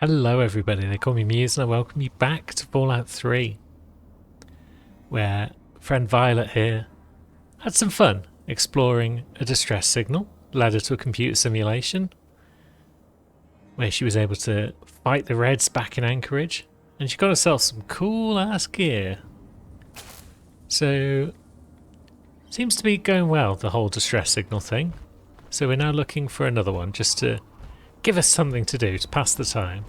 Hello everybody, they call me Muse and I welcome you back to Fallout 3, where friend Violet here had some fun exploring a distress signal, led her to a computer simulation, where she was able to fight the Reds back in Anchorage, and she got herself some cool ass gear. So, seems to be going well, the whole distress signal thing. So we're now looking for another one, just to give us something to do to pass the time.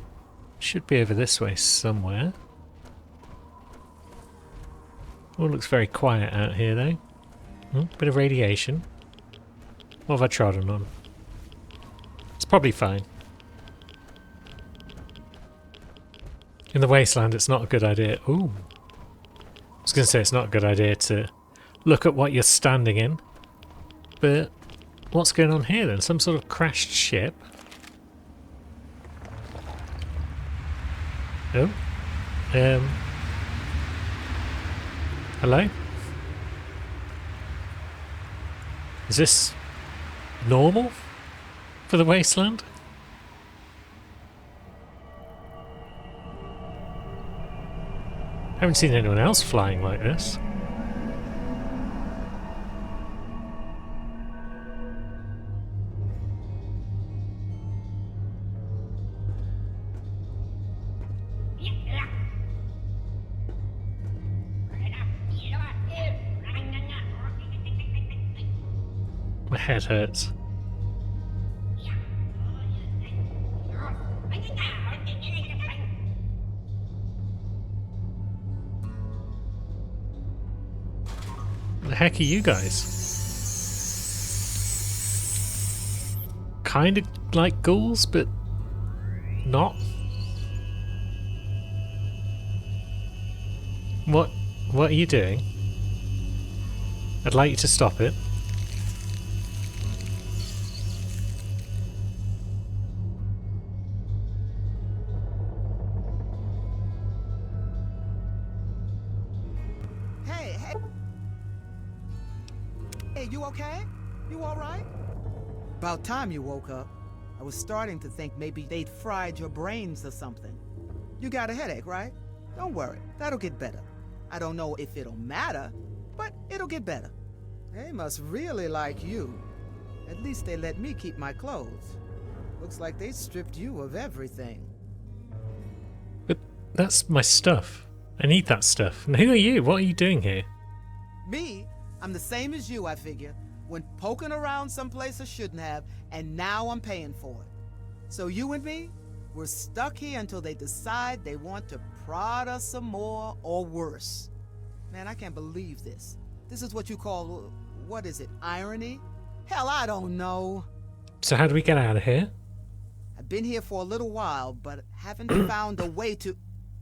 Should be over this way somewhere. All looks very quiet out here though. Bit of radiation. What have I trodden on? It's probably fine. In the wasteland it's not a good idea. Ooh. I was going to say it's not a good idea to look at what you're standing in. But what's going on here then? Some sort of crashed ship? Oh. Hello? Is this normal for the wasteland? I haven't seen anyone else flying like this. My head hurts. What the heck are you guys? Kind of like ghouls, but not. What are you doing? I'd like you to stop it. Hey, you okay? You alright? About time you woke up. I was starting to think maybe they'd fried your brains or something. You got a headache, right? Don't worry, that'll get better. I don't know if it'll matter, but it'll get better. They must really like you. At least they let me keep my clothes. Looks like they stripped you of everything. But that's my stuff. I need that stuff. And who are you? What are you doing here? Me? I'm the same as you, I figure. Went poking around someplace I shouldn't have, and now I'm paying for it. So you and me, we're stuck here until they decide they want to prod us some more or worse. Man, I can't believe this. This is what you call, what is it, irony? Hell, I don't know. So how do we get out of here? I've been here for a little while, but haven't found a way to...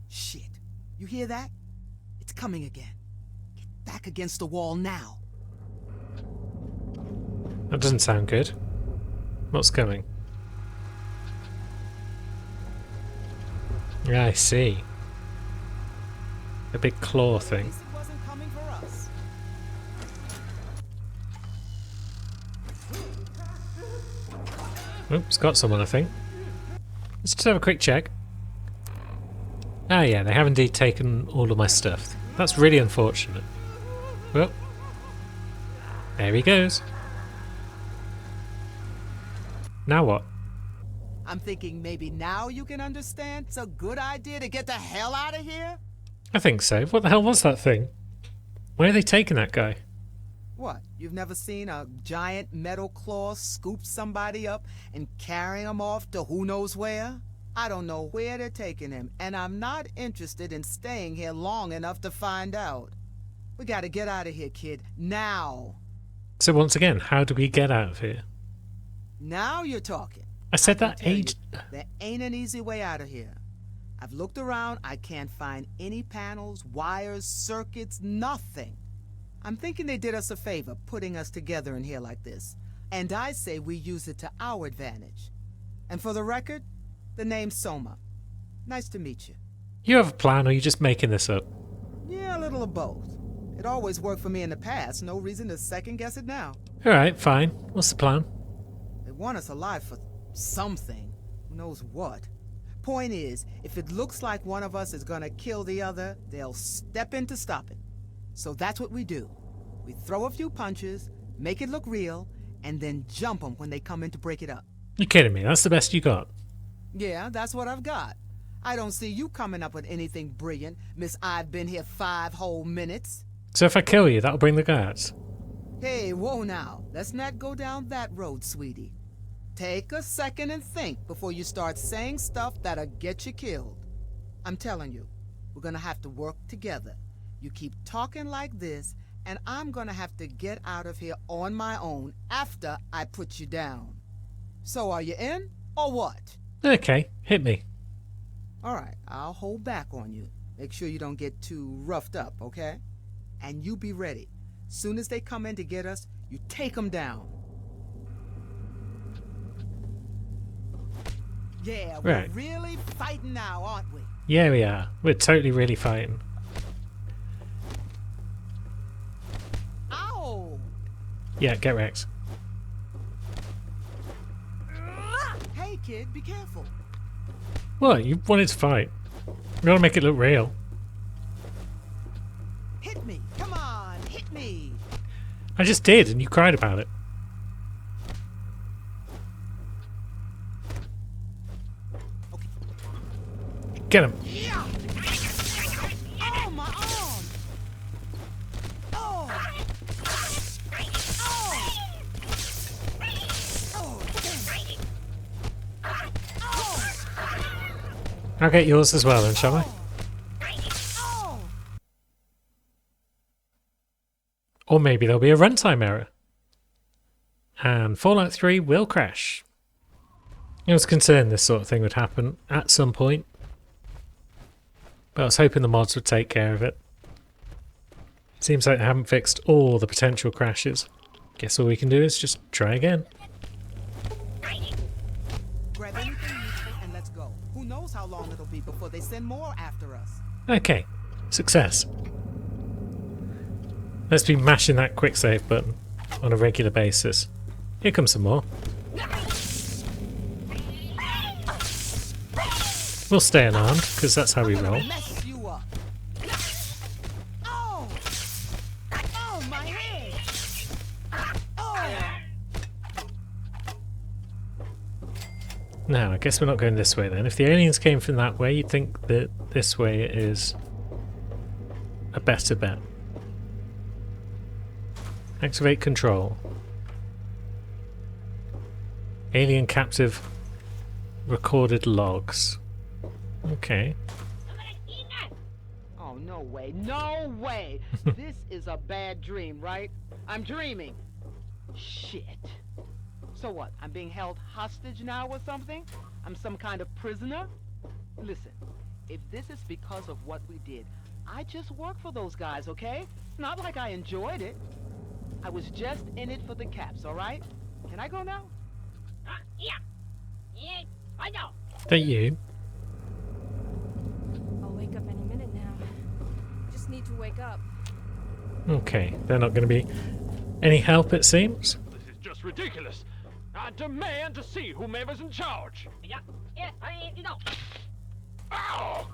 Shit. You hear that? It's coming again. Get back against the wall now. That doesn't sound good. What's coming? Yeah, I see. A big claw thing. At least it wasn't coming for us. Oh, it's got someone, I think. Let's just have a quick check. Ah, yeah, they have indeed taken all of my stuff. That's really unfortunate. Well, there he goes. Now what? I'm thinking maybe now you can understand it's a good idea to get the hell out of here? I think so. What the hell was that thing? Where are they taking that guy? What, you've never seen a giant metal claw scoop somebody up and carry him off to who knows where? I don't know where they're taking him, and I'm not interested in staying here long enough to find out. We gotta get out of here, kid. Now. So once again, how do we get out of here? Now you're talking. I said can that tell you, age... there ain't an easy way out of here. I've looked around, I can't find any panels, wires, circuits, nothing. I'm thinking they did us a favor putting us together in here like this. And I say we use it to our advantage. And for the record, the name's Soma. Nice to meet you. You have a plan, or are you just making this up? Yeah, a little of both. It always worked for me in the past, no reason to second guess it now. Alright, fine. What's the plan? They want us alive for something. Who knows what? point is, if it looks like one of us is gonna kill the other, they'll step in to stop it. So that's what we do. We throw a few punches, make it look real, and then jump them when they come in to break it up. You're kidding me. That's the best you got. Yeah, that's what I've got. I don't see you coming up with anything brilliant, Miss I've been here 5 whole minutes. So if I kill you, that'll bring the guards. Hey, whoa now. Let's not go down that road, sweetie. Take a second and think before you start saying stuff that'll get you killed. I'm telling you, we're gonna have to work together. You keep talking like this, and I'm gonna have to get out of here on my own after I put you down. So are you in, or what? Okay, hit me. Alright, I'll hold back on you. Make sure you don't get too roughed up, okay? And you be ready. Soon as they come in to get us, you take them down. Yeah, we're Right. really fighting now, aren't we? Yeah, we are. We're totally really fighting. Ow! Yeah, get wrecked. Hey, kid, be careful. What? You wanted to fight. We gotta make it look real. Hit me. Come on, hit me. I just did, and you cried about it. Okay. Get him. Yeah. Oh, my arm. Oh. Oh. Oh, damn. Oh. I'll get yours as well, then, shall I? Oh. Or maybe there'll be a runtime error. And Fallout 3 will crash. I was concerned this sort of thing would happen at some point. But I was hoping the mods would take care of it. Seems like they haven't fixed all the potential crashes. Guess all we can do is just try again. Grab anything useful and let's go. Who knows how long it'll be before they send more after us. Okay, success. Let's be mashing that quick save button on a regular basis. Here comes some more. We'll stay unarmed, because that's how we I'm gonna roll. mess you up. Oh! Oh, my head! Oh! Now, I guess we're not going this way then. If the aliens came from that way, you'd think that this way is a better bet. Activate control. Alien captive recorded logs. Okay. Oh, no way. No way! This is a bad dream, right? I'm dreaming. Shit. So what? I'm being held hostage now or something? I'm some kind of prisoner? Listen, if this is because of what we did, I just work for those guys, okay? It's not like I enjoyed it. I was just in it for the caps, all right? Can I go now? Yeah. Yeah, I know. Don't you? I'll wake up any minute now. Just need to wake up. Okay, they're not going to be any help, it seems. This is just ridiculous. I demand to see whomever's in charge. Yeah, you know. Ow!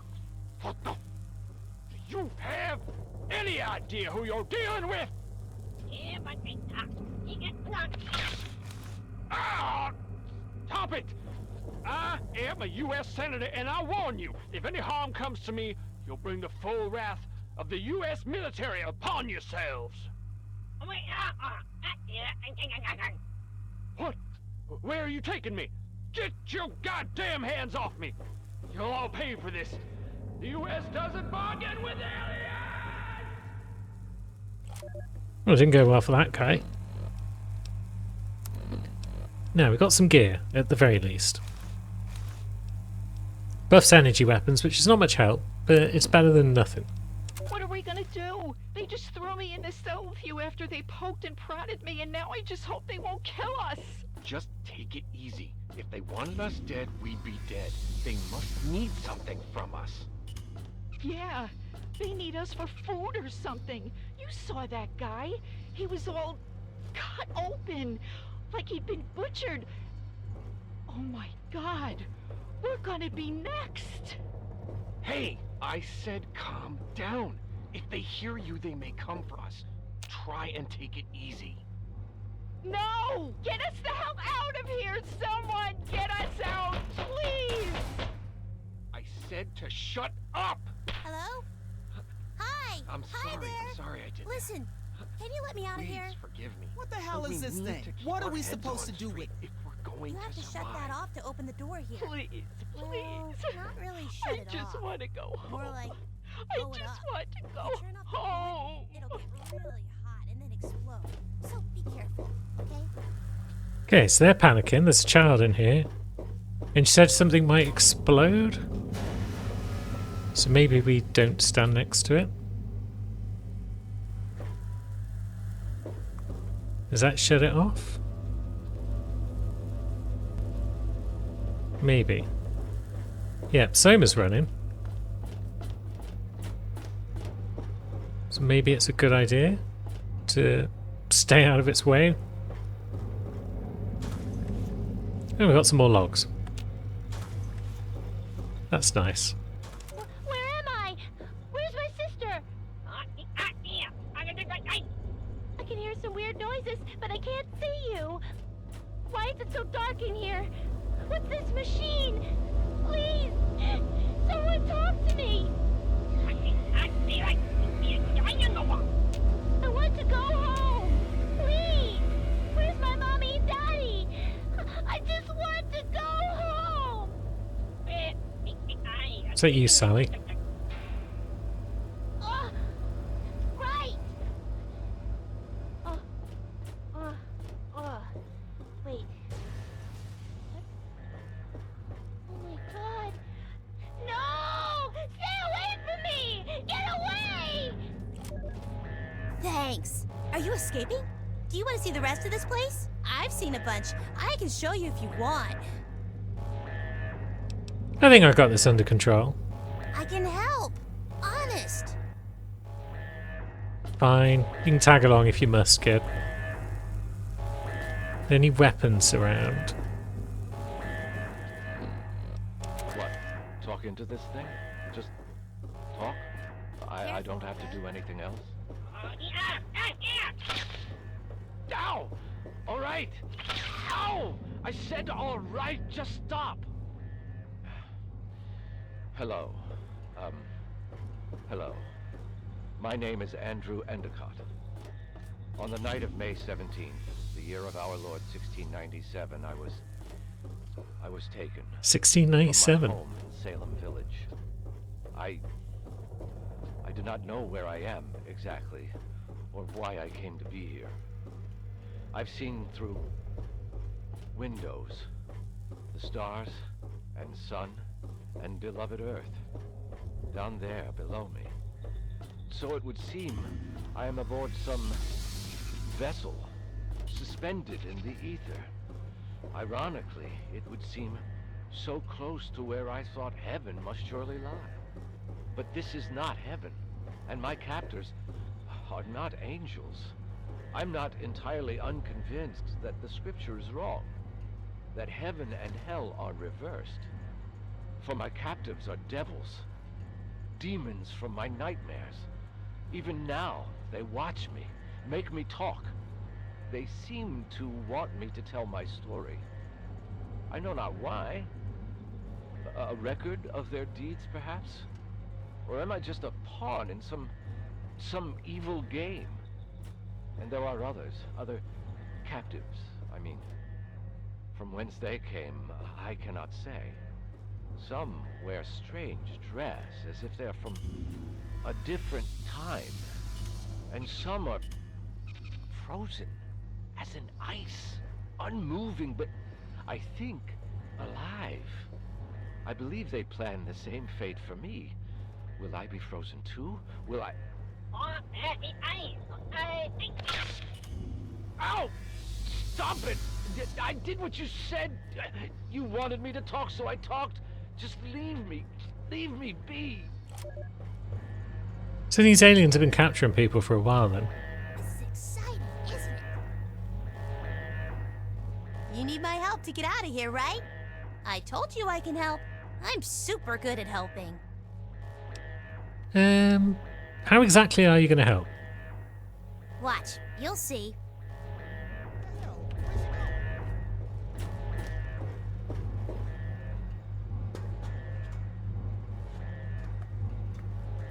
What the? Do you have any idea who you're dealing with? Yeah, but you get knocked. Ah! Stop it! I am a U.S. Senator, and I warn you, if any harm comes to me, you'll bring the full wrath of the U.S. military upon yourselves. Oh, wait, yeah. What? Where are you taking me? Get your goddamn hands off me! You'll all pay for this. The U.S. doesn't bargain with aliens! Well, it didn't go well for that guy. Now, we got some gear, at the very least. Buffs energy weapons, which is not much help, but it's better than nothing. What are we gonna do? They just threw me in the cell with you after they poked and prodded me, and now I just hope they won't kill us. Just take it easy. If they wanted us dead, we'd be dead. They must need something from us. Yeah, they need us for food or something. You saw that guy. He was all cut open, like he'd been butchered. Oh my God. We're gonna be next. Hey, I said calm down. If they hear you, they may come for us. Try and take it easy. No! Get us the hell out of here! Someone get us out, please! I said to shut up! Hello? Hi! I'm Hi sorry. there! Sorry I did that. Listen, can you let me out of Please here? forgive me. What the hell But is we this need thing? to keep What are our we heads supposed on to do straight with it? if we're going You have to shut survive. that off to open the door here. Please, Well, please. not really shut I it just off. want to go home. More like I blow it just up. want to go You turn off the home. fan, it'll get really hot and then explode. So be careful, okay? Okay, so they're panicking. There's a child in here. And she said something might explode. So maybe we don't stand next to it. Does that shut it off? Maybe. Yeah, Soma's running. So maybe it's a good idea to stay out of its way. Oh, we got some more logs. That's nice. Where am I? Where's my sister? I can hear some weird noises, but I can't see you. Why is it so dark in here? What's this machine? Please! Someone talk to me! I want to go home! Please! Where's my mommy and daddy? I just want to go home! Is that you, Sally? Right! Wait. Oh my god! No! Stay away from me! Get away! Thanks. Are you escaping? Do you want to see the rest of this place? I've seen a bunch. I can show you if you want. I think I got this under control. I can help. Honest. Fine. You can tag along if you must, kid. Any weapons around? What? Talk into this thing? Just talk? I don't have to do anything else? Ow! All right! Ow! I said all right, just stop! Hello. Hello. My name is Andrew Endicott. On the night of May 17th, the year of our Lord 1697, I was taken. 1697. From my home in Salem Village. I do not know where I am exactly, or why I came to be here. I've seen through windows the stars and sun and beloved Earth down there below me. So it would seem I am aboard some vessel suspended in the ether. Ironically, it would seem so close to where I thought heaven must surely lie. But this is not heaven, and my captors are not angels. I'm not entirely unconvinced that the scripture is wrong, that heaven and hell are reversed. For my captives are devils, demons from my nightmares. Even now, they watch me, make me talk. They seem to want me to tell my story. I know not why. A record of their deeds, perhaps? Or am I just a pawn in some evil game? And there are others, other captives, I mean. From whence they came, I cannot say. Some wear strange dress, as if they're from a different time. And some are frozen, as in ice, unmoving, but I think alive. I believe they plan the same fate for me. Will I be frozen too? Will I... Ow! Stop it! I did what you said! You wanted me to talk, so I talked. Just leave me. Leave me be. So these aliens have been capturing people for a while then. This is exciting, isn't it? You need my help to get out of here, right? I told you I can help. I'm super good at helping. How exactly are you going to help? Watch, you'll see.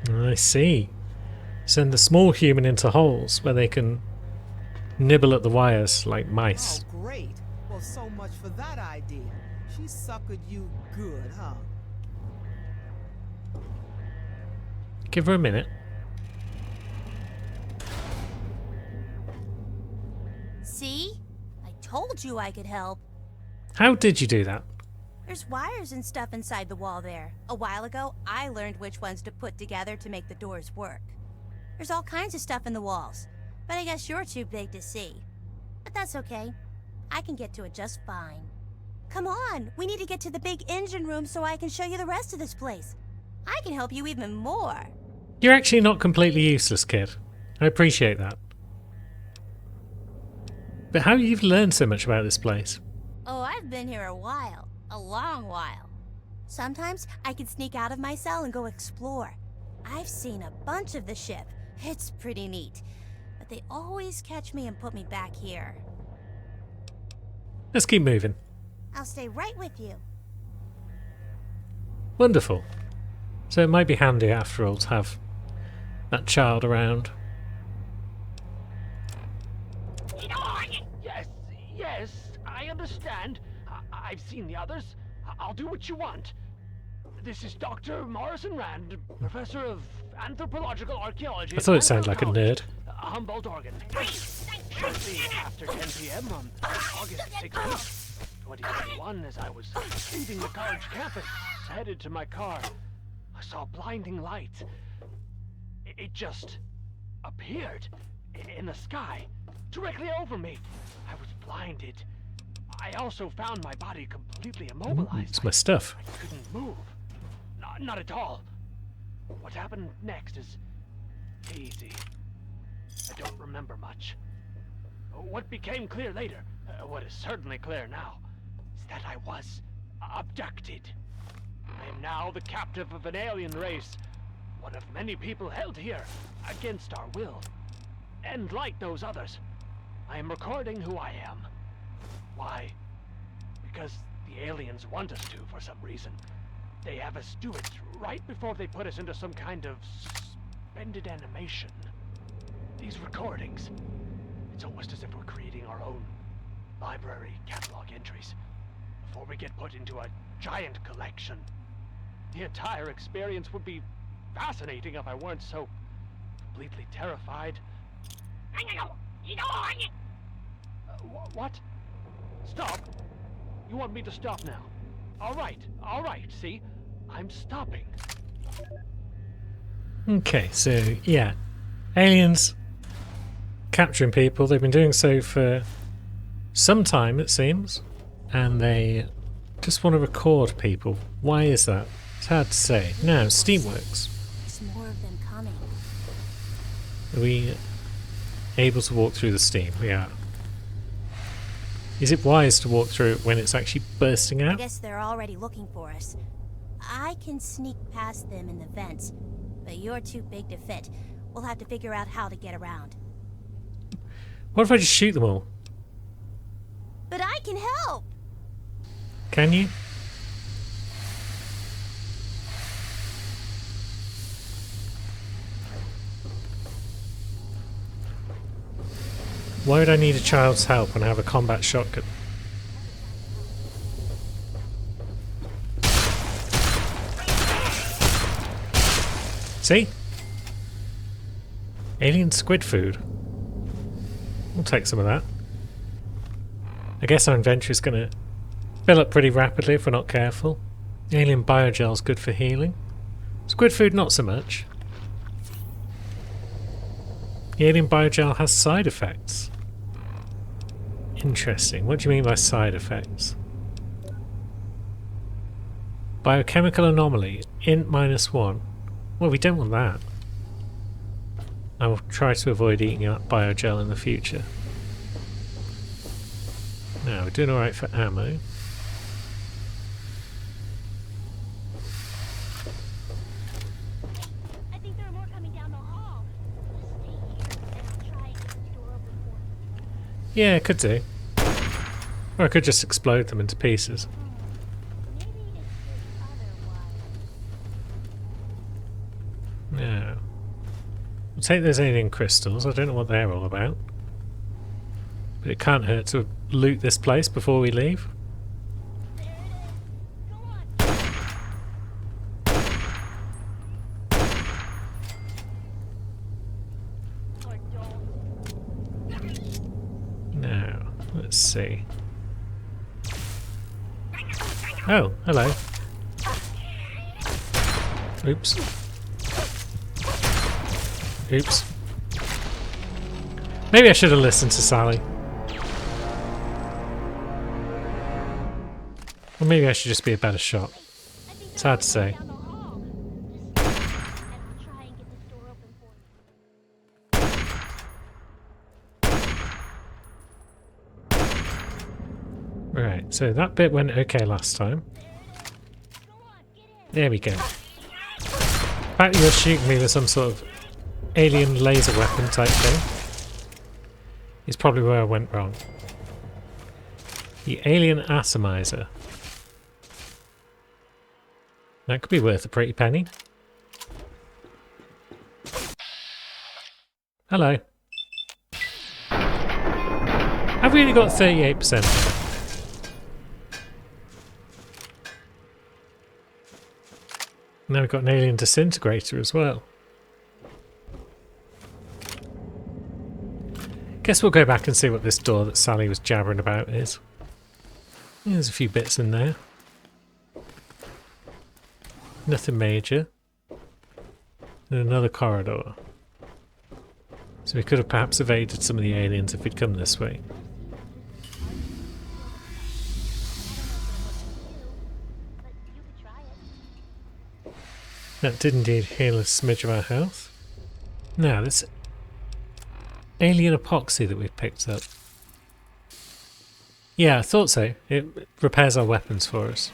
I see. Send the small human into holes where they can nibble at the wires like mice. Oh, great. Well, so much for that idea. She suckered you good, huh? Give her a minute. See? I told you I could help. How did you do that? There's wires and stuff inside the wall there. A while ago, I learned which ones to put together to make the doors work. There's all kinds of stuff in the walls, but I guess you're too big to see. But that's okay. I can get to it just fine. Come on, we need to get to the big engine room so I can show you the rest of this place. I can help you even more. You're actually not completely useless, kid. I appreciate that. But how you've learned so much about this place? Oh, I've been here a while. A long while. Sometimes I can sneak out of my cell and go explore. I've seen a bunch of the ship. It's pretty neat. But they always catch me and put me back here. Let's keep moving. I'll stay right with you. Wonderful. So it might be handy after all to have that child around. Yes, I understand. I've seen the others. I'll do what you want. This is Dr. Morrison Rand, Professor of Anthropological Archaeology. I thought it sounded like a nerd. Humboldt, Oregon. Shortly after 10 p.m. on August 16th, 2021, as I was leaving the college campus, headed to my car, I saw a blinding light. It just appeared in the sky, directly over me. I was blinded. I also found my body completely immobilized. It's my stuff. I couldn't move. Not at all. What happened next is hazy. I don't remember much. What became clear later, what is certainly clear now, is that I was abducted. I am now the captive of an alien race, one of many people held here against our will. And like those others, I am recording who I am. Why? Because the aliens want us to, for some reason. They have us do it right before they put us into some kind of suspended animation. These recordings, it's almost as if we're creating our own library catalog entries before we get put into a giant collection. The entire experience would be fascinating if I weren't so completely terrified. What? Stop? You want me to stop now? All right, see? I'm stopping. Okay, so yeah. Aliens capturing people. They've been doing so for some time, it seems. And they just want to record people. Why is that? It's hard to say. Now, Steamworks. There's more of them coming. Are we able to walk through the steam? We are. Is it wise to walk through it when it's actually bursting I out? guess they're already looking for us. I can sneak past them in the vents, but you're too big to fit. We'll have to figure out how to get around. What if I just shoot them all? But I can help! Can you? Why would I need a child's help when I have a combat shotgun? See? Alien squid food. We'll take some of that. I guess our inventory is going to fill up pretty rapidly if we're not careful. Alien biogel's good for healing. Squid food not so much. The alien biogel has side effects. Interesting. What do you mean by side effects? Biochemical anomaly. Int -1. Well, we don't want that. I will try to avoid eating up biogel in the future. Now, we're doing alright for ammo. Yeah, could do. Or I could just explode them into pieces. Maybe it's just otherwise. No. We'll take those alien crystals. I don't know what they're all about. But it can't hurt to loot this place before we leave. There it is. Go on. Or don't. Now, let's see. Oh, hello. Oops. Oops. Maybe I should have listened to Sally. Or maybe I should just be a better shot. I think It's hard to say. down the hall. Just and I'll try and get this door open for you. Right, so that bit went okay last time. Go on, get in. There we go. The fact that you're shooting me with some sort of alien laser weapon type thing is probably where I went wrong. The alien atomizer. That could be worth a pretty penny. Hello. I've really got 38%. Now we've got an alien disintegrator as well. Guess we'll go back and see what this door that Sally was jabbering about is. There's a few bits in there. Nothing major. And another corridor. So we could have perhaps evaded some of the aliens if we'd come this way. But you could try it. That did indeed heal a smidge of our health. Now, this alien epoxy that we've picked up. Yeah, I thought so. It repairs our weapons for us.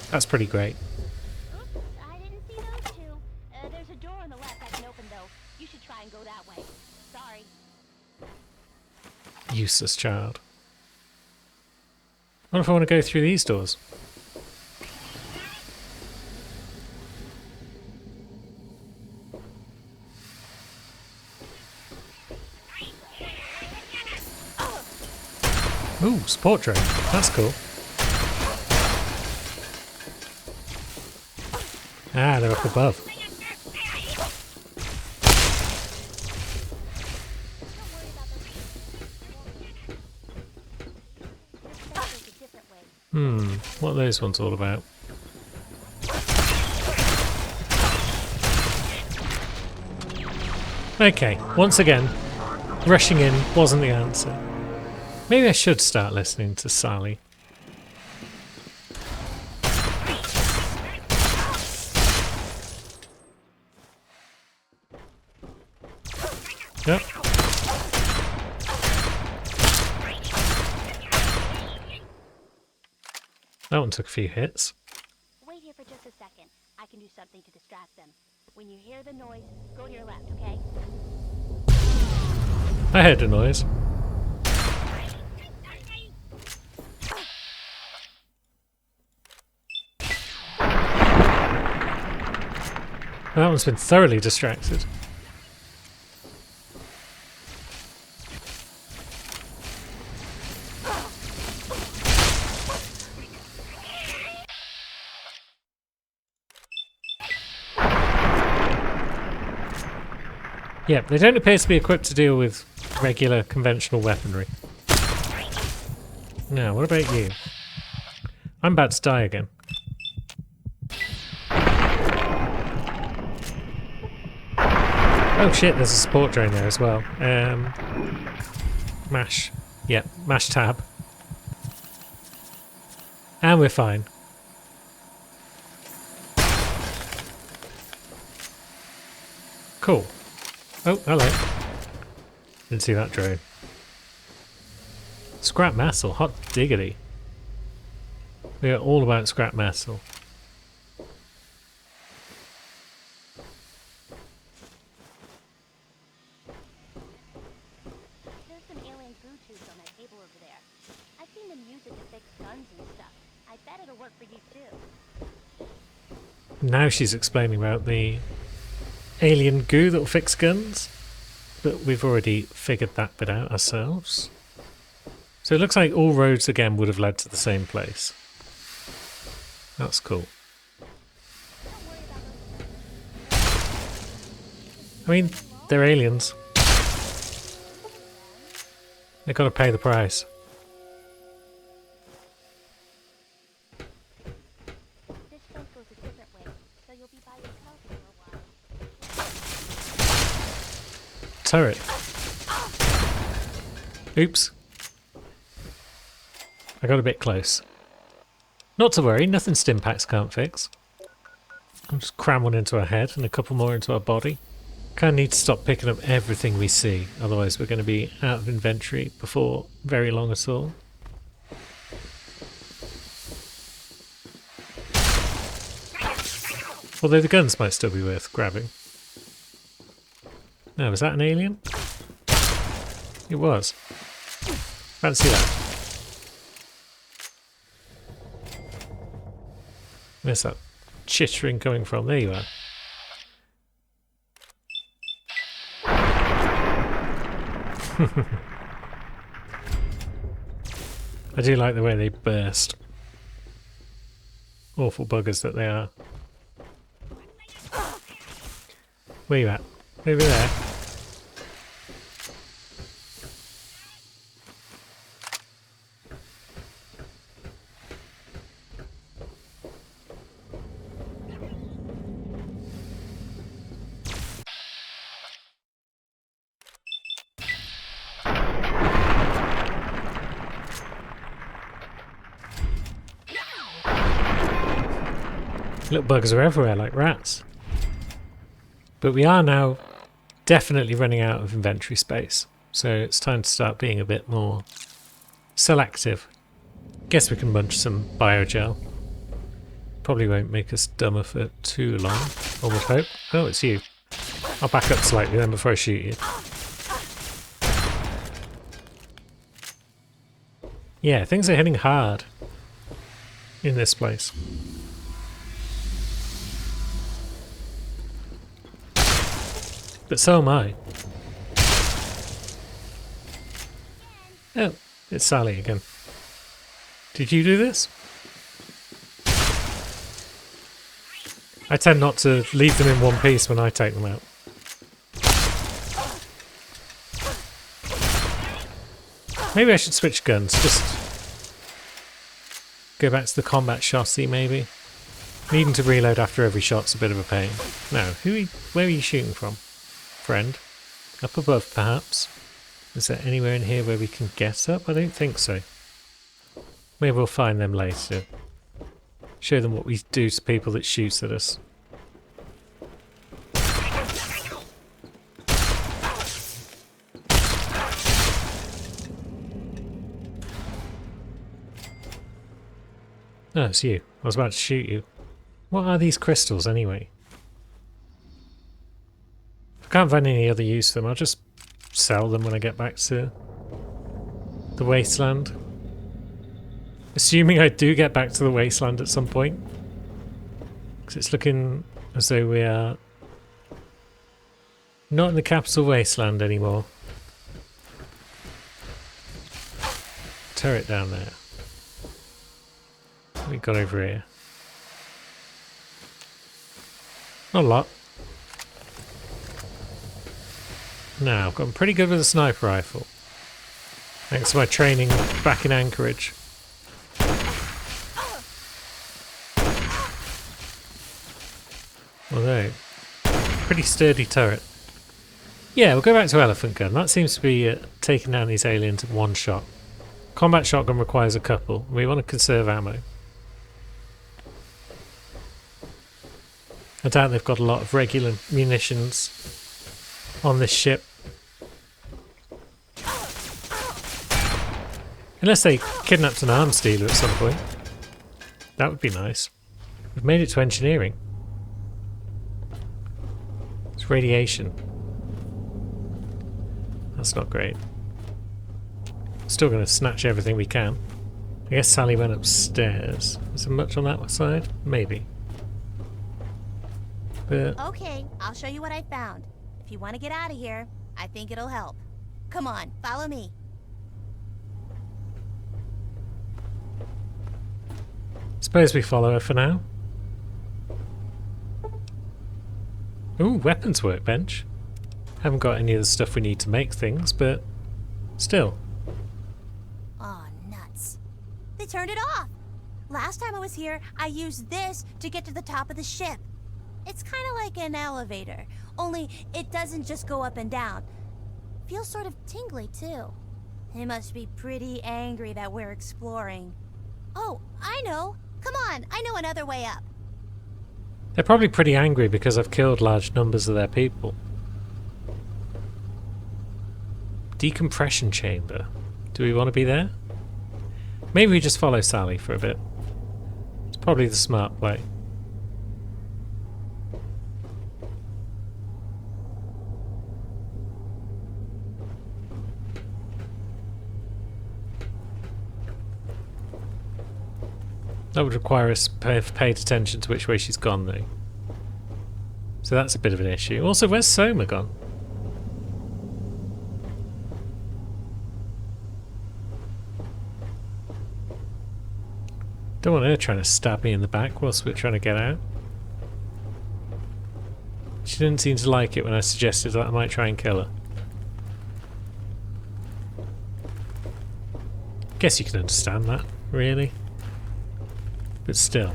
That's pretty great. Oops, I didn't see those two. There's a door on the left I can open though. You should try and go that way. Sorry. Useless child. What if I want to go through these doors? Ooh, support drone. That's cool. Ah, they're up above. Don't worry about those. There's a different way. What are those ones all about? Okay, once again, rushing in wasn't the answer. Maybe I should start listening to Sally. Yep. That one took a few hits. Wait here for just a second. I can do something to distract them. When you hear the noise, go to your left, okay? I heard a noise. That one's been thoroughly distracted. Yep, they don't appear to be equipped to deal with regular conventional weaponry. Now, what about you? I'm about to die again. Oh shit, there's a support drone there as well. Mash. Yep, mash tab. And we're fine. Cool. Oh, hello. Didn't see that drone. Scrap metal, hot diggity. We are all about scrap metal. to work for you too. Now she's explaining about the alien goo that'll fix guns, but we've already figured that bit out ourselves. So it looks like all roads again would have led to the same place. That's cool. I mean, they're aliens. They've got to pay the price. This fence goes a different way, so you'll be by yourself for a while. Turret. Oops. I got a bit close. Not to worry, nothing Stimpaks can't fix. I'll just cram one into our head and a couple more into our body. Kind of need to stop picking up everything we see, otherwise we're going to be out of inventory before very long at all. Although the guns might still be worth grabbing. Now, was that an alien? It was. Fancy that. Where's that chittering coming from? There you are. I do like the way they burst. Awful buggers that they are. Where you at? Over there. Little buggers are everywhere like rats. But we are now definitely running out of inventory space, so it's time to start being a bit more selective. Guess we can munch some biogel. Probably won't make us dumber for too long, one would hope. Oh, it's you. I'll back up slightly then before I shoot you. Yeah, things are hitting hard in this place. But so am I. Oh, it's Sally again. Did you do this? I tend not to leave them in one piece when I take them out. Maybe I should switch guns. Just go back to the combat chassis, maybe. Needing to reload after every shot's a bit of a pain. Now, where are you shooting from? Friend? Up above, perhaps? Is there anywhere in here where we can get up? I don't think so. Maybe we'll find them later. Show them what we do to people that shoot at us. Oh, it's you. I was about to shoot you. What are these crystals anyway? If I can't find any other use for them, I'll just sell them when I get back to the wasteland. Assuming I do get back to the wasteland at some point. Because it's looking as though we are not in the capital wasteland anymore. Turret down there. What we got over here? Not a lot. Now, I've gotten pretty good with a sniper rifle. Thanks to my training back in Anchorage. Although, pretty sturdy turret. Yeah, we'll go back to elephant gun. That seems to be taking down these aliens in one shot. Combat shotgun requires a couple. We want to conserve ammo. I doubt they've got a lot of regular munitions on this ship. Unless they kidnapped an arms dealer at some point. That would be nice. We've made it to engineering. It's radiation. That's not great. Still going to snatch everything we can. I guess Sally went upstairs. So much on that side? Maybe. But Okay, I'll show you what I found. If you want to get out of here, I think it'll help. Come on, follow me. suppose we follow her for now. Ooh, weapons workbench. Haven't got any of the stuff we need to make things, but still. Aw, nuts. They turned it off. Last time I was here, I used this to get to the top of the ship. It's kind of like an elevator, only it doesn't just go up and down. Feels sort of tingly, too. They must be pretty angry that we're exploring. Oh, I know. Come on, I know another way up. They're probably pretty angry because I've killed large numbers of their people. Decompression chamber. Do we want to be there? Maybe we just follow Sally for a bit. It's probably the smart play. That would require us to pay attention to which way she's gone, though. So that's a bit of an issue. Also, where's Soma gone? Don't want her trying to stab me in the back whilst we're trying to get out. She didn't seem to like it when I suggested that I might try and kill her. Guess you can understand that, really. But still,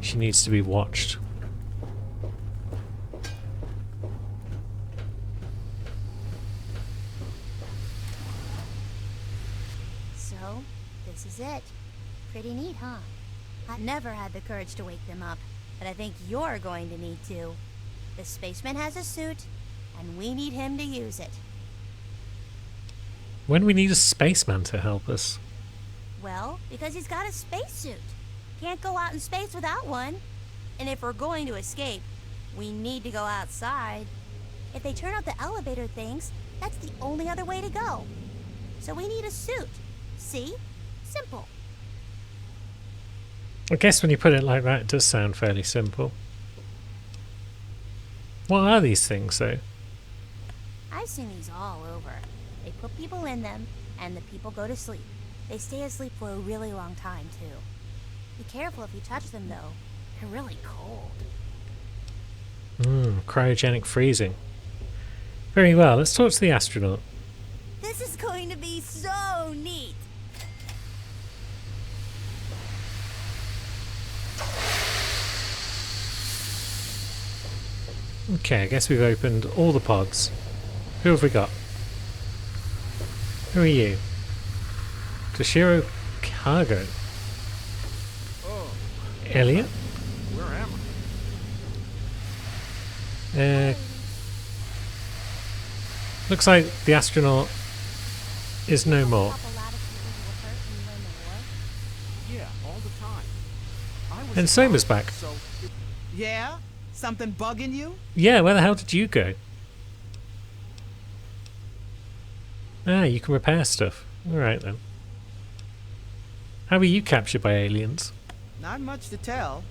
she needs to be watched. So, this is it. Pretty neat, huh? I never had the courage to wake them up, but I think you're going to need to. The spaceman has a suit, and we need him to use it. When we need a spaceman to help us? Well, because he's got a spacesuit. Can't go out in space without one. And if we're going to escape, we need to go outside. If they turn out the elevator things, that's the only other way to go. So we need a suit. See? Simple. I guess when you put it like that, it does sound fairly simple. What are these things, though? I've seen these all over. They put people in them, and the people go to sleep. They stay asleep for a really long time, too. Be careful if you touch them, though. They're really cold. Cryogenic freezing. Very well, let's talk to the astronaut. This is going to be so neat. Okay, I guess we've opened all the pods. Who have we got? Who are you? Toshiro Cargo. Oh, Elliot? where am I? Looks like the astronaut is no more. Yeah, all the time. I was And Soma's back. so Yeah? Something bugging you? Yeah, where the hell did you go? Ah, you can repair stuff. Alright then. How were you captured by aliens? Not much to tell.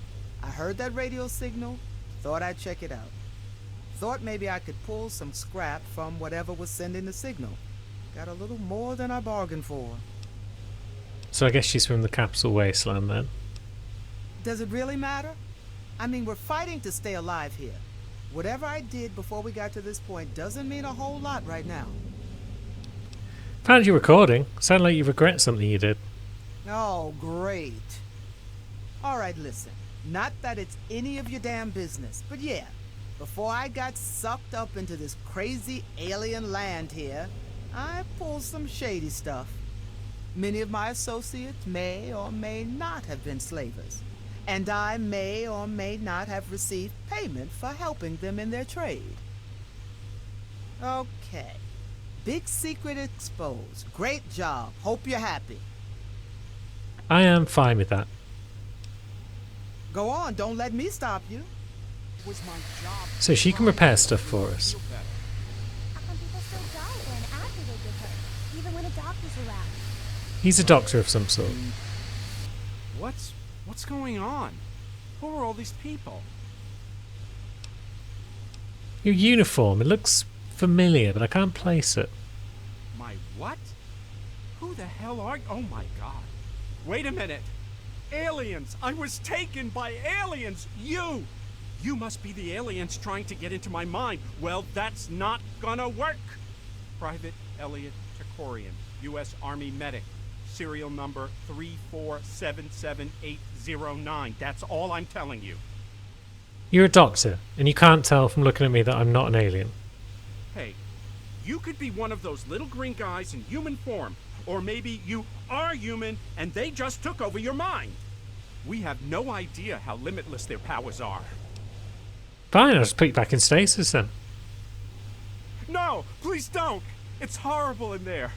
I heard that radio signal, thought I'd check it out. Thought maybe I could pull some scrap from whatever was sending the signal. Got a little more than I bargained for. So I guess she's from the Capsule Wasteland then. Does it really matter? I mean, we're fighting to stay alive here. Whatever I did before we got to this point doesn't mean a whole lot right now. Found you recording. Sound like you regret something you did. Oh, great. Alright, listen. Not that it's any of your damn business, but yeah. Before I got sucked up into this crazy alien land here, I pulled some shady stuff. Many of my associates may or may not have been slavers, and I may or may not have received payment for helping them in their trade. Okay. Big secret exposed. Great job. Hope you're happy. I am fine with that. Go on, don't let me stop you. was my job. So she can repair stuff for us. How come people still die then after they get hurt? Even when a doctor's around? He's a doctor of some sort. What's going on? Who are all these people? Your uniform, it looks familiar, but I can't place it. My what? Who the hell are you? Oh my god. Wait a minute. Aliens! I was taken by aliens! You! You must be the aliens trying to get into my mind. Well, that's not gonna work. Private Elliot Takorian, U.S. Army medic. Serial number 3477809. That's all I'm telling you. You're a doctor, and you can't tell from looking at me that I'm not an alien. Hey, you could be one of those little green guys in human form. Or maybe you are human and they just took over your mind. We have no idea how limitless their powers are. Fine, I'll just put you back in stasis then. No, please don't. It's horrible in there.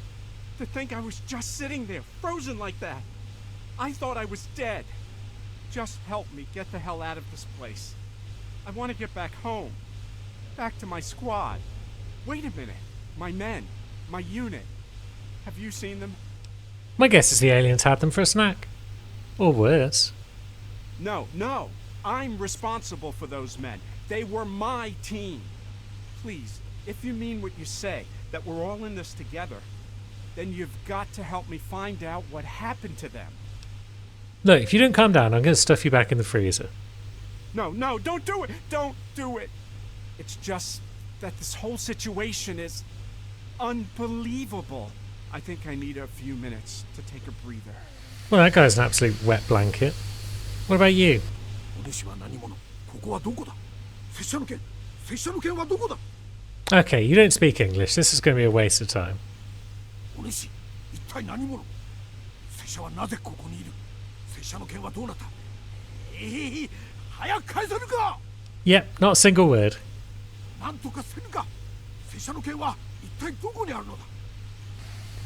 To think I was just sitting there, frozen like that. I thought I was dead. Just help me get the hell out of this place. I want to get back home. Back to my squad. Wait a minute. My men. My unit. Have you seen them? My guess is the aliens had them for a snack. Or worse. No. I'm responsible for those men. They were my team. Please, if you mean what you say, that we're all in this together, then you've got to help me find out what happened to them. Look, if you don't calm down, I'm going to stuff you back in the freezer. No, don't do it! Don't do it! It's just that this whole situation is unbelievable. I think I need a few minutes to take a breather. Well, that guy's an absolute wet blanket. What about you? Okay, you don't speak English. This is going to be a waste of time. Yep, not a single word.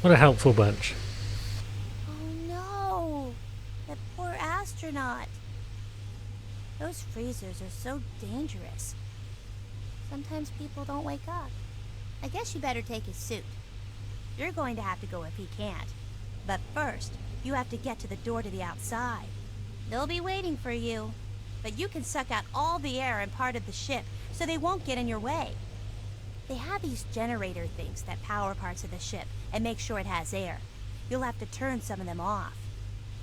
What a helpful bunch. Oh no! That poor astronaut. Those freezers are so dangerous. Sometimes people don't wake up. I guess you better take his suit. You're going to have to go if he can't. But first, you have to get to the door to the outside. They'll be waiting for you. But you can suck out all the air in part of the ship, so they won't get in your way. They have these generator things that power parts of the ship and make sure it has air. You'll have to turn some of them off.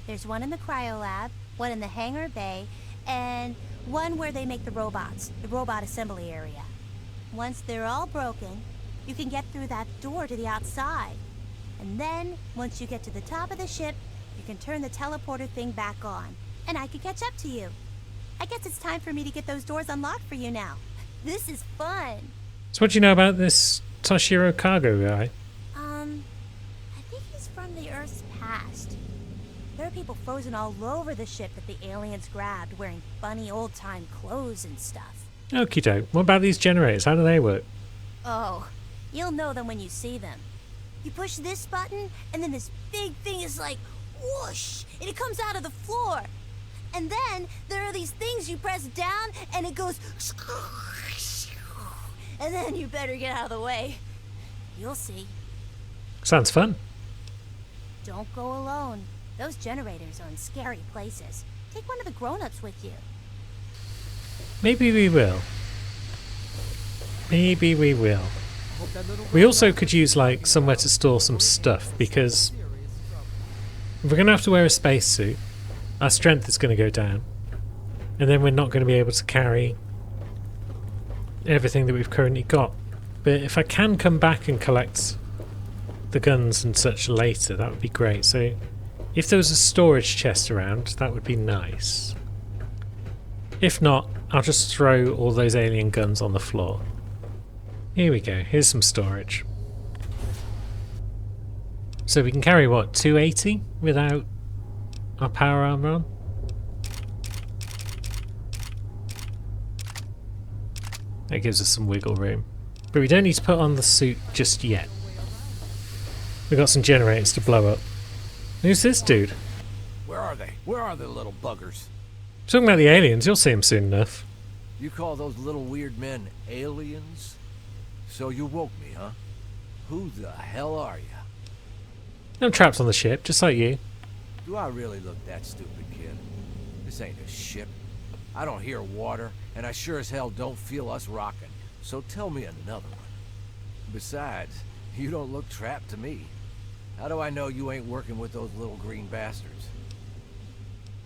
There's one in the cryo lab, one in the hangar bay, and one where they make the robots, the robot assembly area. Once they're all broken, you can get through that door to the outside. And then, once you get to the top of the ship, you can turn the teleporter thing back on, and I can catch up to you. I guess it's time for me to get those doors unlocked for you now. This is fun. So what do you know about this Toshiro Cargo guy? I think he's from the Earth's past. There are people frozen all over the ship that the aliens grabbed, wearing funny old-time clothes and stuff. Okie doke. What about these generators? How do they work? Oh, you'll know them when you see them. You push this button, and then this big thing is like, whoosh, and it comes out of the floor. And then there are these things you press down, and it goes, and then you better get out of the way. You'll see. Sounds fun. Don't go alone. Those generators are in scary places. Take one of the grown-ups with you. Maybe we will. Maybe we will. We also could use, like, somewhere to store some stuff, because if we're going to have to wear a spacesuit, our strength is going to go down. And then we're not going to be able to carry everything that we've currently got. But if I can come back and collect the guns and such later, that would be great. So if there was a storage chest around, that would be nice. If not, I'll just throw all those alien guns on the floor. Here we go, here's some storage. So we can carry what, 280 without our power armor on? That gives us some wiggle room. But we don't need to put on the suit just yet. We've got some generators to blow up. Who's this dude? Where are they? Where are the little buggers? Talking about the aliens, you'll see them soon enough. You call those little weird men aliens? So you woke me, huh? Who the hell are you? I'm trapped on the ship, just like you. Do I really look that stupid, kid? This ain't a ship. I don't hear water, and I sure as hell don't feel us rocking. So tell me another one. Besides, you don't look trapped to me. How do I know you ain't working with those little green bastards?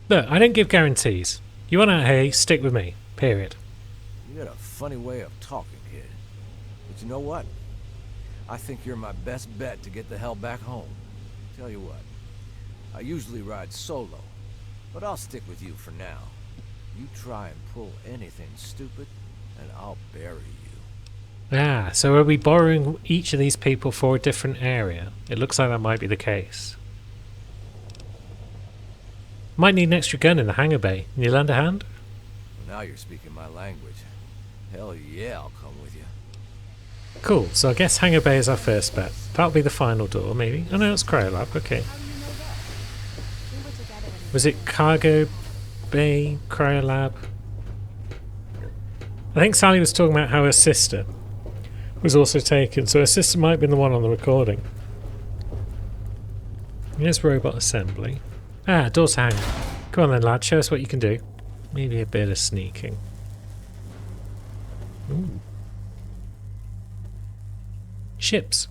Look, I don't give guarantees. You want out here, stick with me. Period. You got a funny way of talking, kid. But you know what? I think you're my best bet to get the hell back home. Tell you what, I usually ride solo, but I'll stick with you for now. You try and pull anything stupid, and I'll bury you. Ah, so are we borrowing each of these people for a different area? It looks like that might be the case. Might need an extra gun in the hangar bay. Can you lend a hand? Well, now you're speaking my language. Hell yeah, I'll come with you. Cool, so I guess hangar bay is our first bet. That'll be the final door, maybe. Oh no, it's Cryolab, okay. Was it cargo bay, Cryolab? I think Sally was talking about how her sister was also taken, so her sister might have been the one on the recording. Here's robot assembly. Ah, door's hanging. Come on then, lad, show us what you can do. Maybe a bit of sneaking. Ooh. Ships.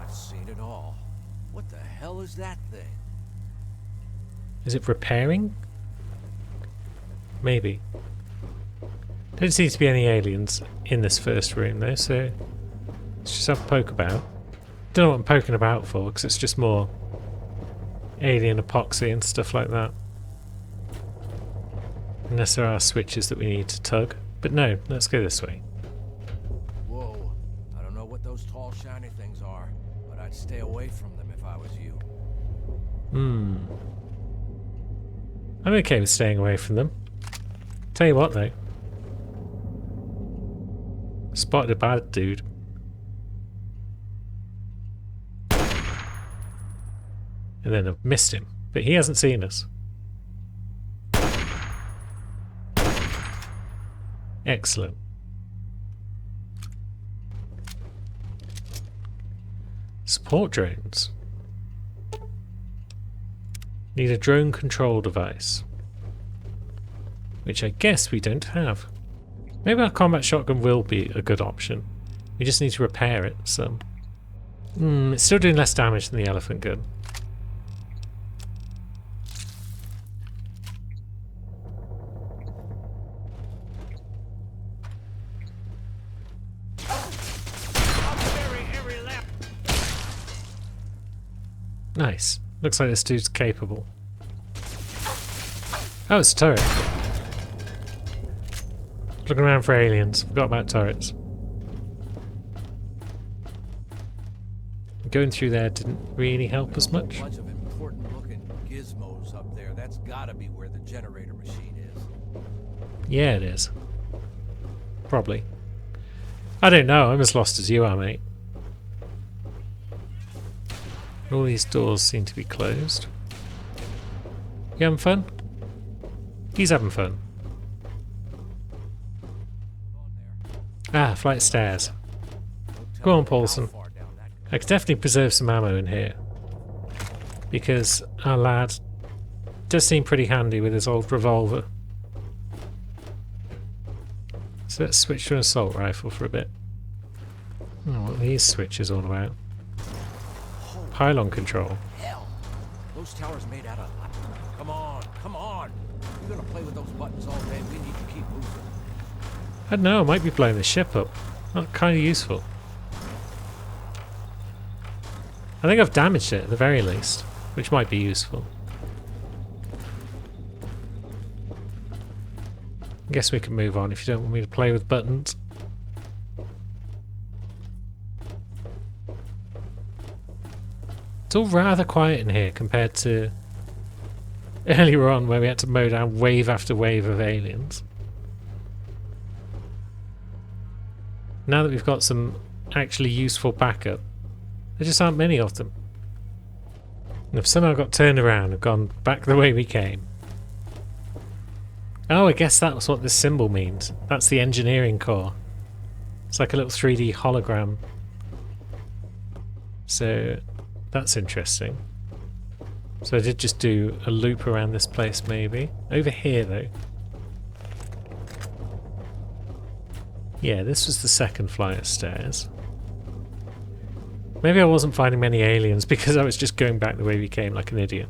I've seen it all. What the hell is that thing? Is it repairing? Maybe. Don't seem to be any aliens in this first room though, so let's just have a poke about. Don't know what I'm poking about for, because it's just more alien epoxy and stuff like that. Unless there are switches that we need to tug. But no, let's go this way. Whoa, I don't know what those tall shiny things are, but I'd stay away from them if I was you. I'm okay with staying away from them. Tell you what though. Spotted a bad dude. And then I've missed him, but he hasn't seen us. Excellent. Support drones. Need a drone control device. Which I guess we don't have. Maybe our combat shotgun will be a good option. We just need to repair it some. It's still doing less damage than the elephant gun. Nice. Looks like this dude's capable. Oh, it's a turret. Looking around for aliens. Forgot about turrets. Going through there didn't really help us much. A bunch of important looking gizmos up there. That's gotta be where the generator machine is. Yeah, it is. Probably. I don't know. I'm as lost as you are, mate. All these doors seem to be closed. You having fun? He's having fun. Ah, flight of stairs. Go on, Paulson. I could definitely preserve some ammo in here. Because our lad does seem pretty handy with his old revolver. So let's switch to an assault rifle for a bit. Oh, what are these switches all about? Pylon control. Hell, those towers made out of. Come on, come on! You're gonna play with those buttons all day. We need to keep moving. I don't know. I might be blowing the ship up. Not kind of useful. I think I've damaged it at the very least, which might be useful. I guess we can move on if you don't want me to play with buttons. It's all rather quiet in here compared to earlier on where we had to mow down wave after wave of aliens. Now that we've got some actually useful backup, there just aren't many of them. And I've somehow got turned around and gone back the way we came. Oh, I guess that's what this symbol means. That's the engineering core. It's like a little 3D hologram. So That's interesting. So I did just do a loop around this place maybe. Over here though. Yeah, this was the second flight of stairs. Maybe I wasn't finding many aliens because I was just going back the way we came like an idiot.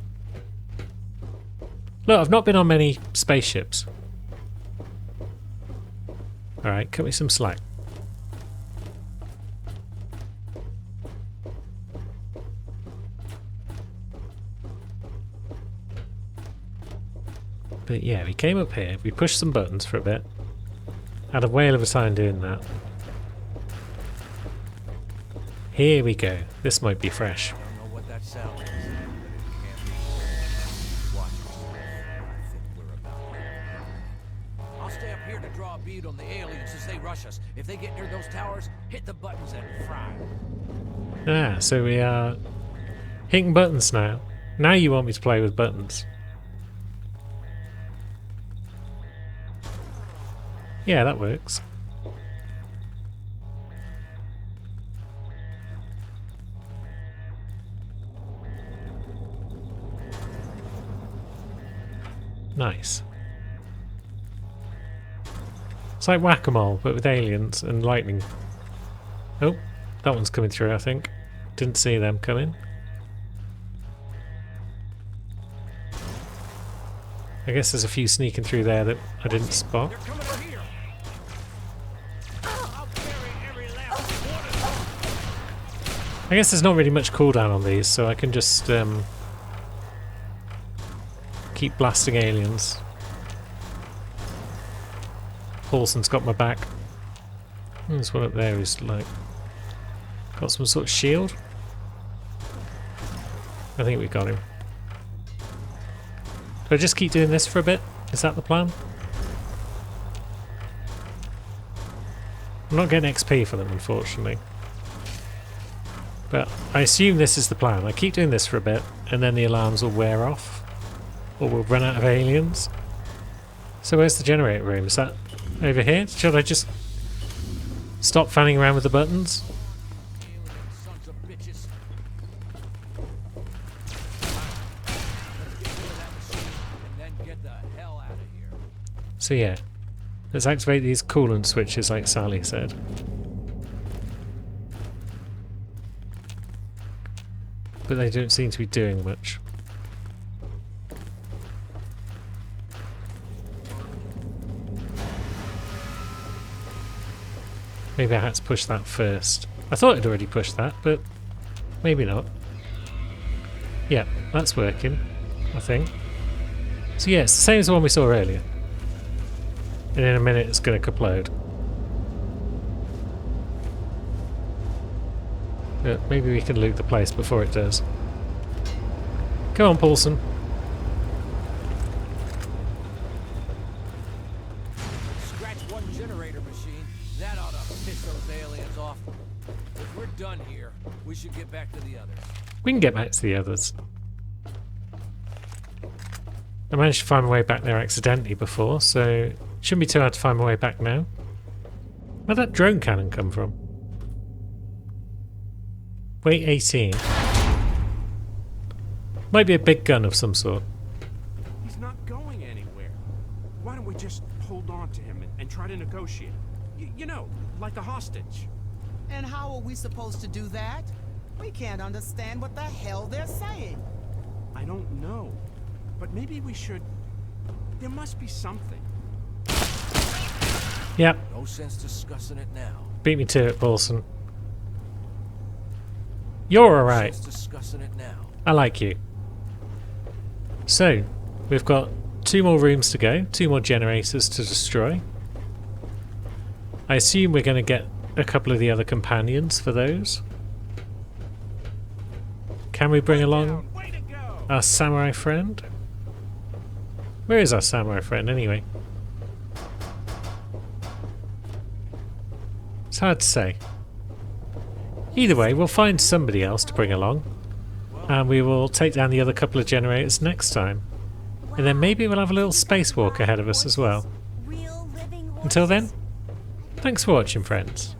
Look, I've not been on many spaceships. Alright, cut me some slack. But yeah, we came up here, we pushed some buttons for a bit. Had a whale of a time doing that. Here we go. This might be fresh. I don't know what that sound is, but it can't be. Watch yourself. I think we're about there. I'll stay up here to draw a bead on the aliens as they rush us. If they get near those towers, hit the buttons and fry. Ah, so we are hitting buttons now. Now you want me to play with buttons. Yeah, that works. Nice. It's like whack-a-mole, but with aliens and lightning. Oh, that one's coming through, I think. Didn't see them coming. I guess there's a few sneaking through there that I didn't spot. They're coming over here. I guess there's not really much cooldown on these, so I can just keep blasting aliens. Paulson's got my back. There's one up there who's like got some sort of shield. I think we got him. Do I just keep doing this for a bit? Is that the plan? I'm not getting XP for them, unfortunately. But I assume this is the plan. I keep doing this for a bit, and then the alarms will wear off. Or we'll run out of aliens. So where's the generator room? Is that over here? Should I just stop fanning around with the buttons? Sons of bitches. And then get the hell out of here. So yeah, let's activate these coolant switches like Sally said. But they don't seem to be doing much. Maybe I had to push that first. I thought I'd already pushed that, but maybe not. Yeah, that's working, I think. So yeah, it's the same as the one we saw earlier. And in a minute it's going to kaplode. But maybe we can loot the place before it does. Come on, Paulson. Scratch one generator machine. That ought to piss those aliens off. If we're done here, we should get back to the others. We can get back to the others. I managed to find my way back there accidentally before, so it shouldn't be too hard to find my way back now. Where'd that drone cannon come from? Weight 18. Might be a big gun of some sort. He's not going anywhere. Why don't we just hold on to him and try to negotiate? You know, like a hostage. And how are we supposed to do that? We can't understand what the hell they're saying. I don't know. But maybe we should... There must be something. Yep, No sense discussing it now. beat me to it, Paulson. You're alright. Sense discussing it now. I like you. So, we've got 2 more rooms to go, 2 more generators to destroy. I assume we're going to get a couple of the other companions for those. Can we bring along Way to go! our samurai friend? Where is our samurai friend anyway? It's hard to say. Either way, we'll find somebody else to bring along. And we will take down the other couple of generators next time. And then maybe we'll have a little spacewalk ahead of us as well. Until then, thanks for watching, friends.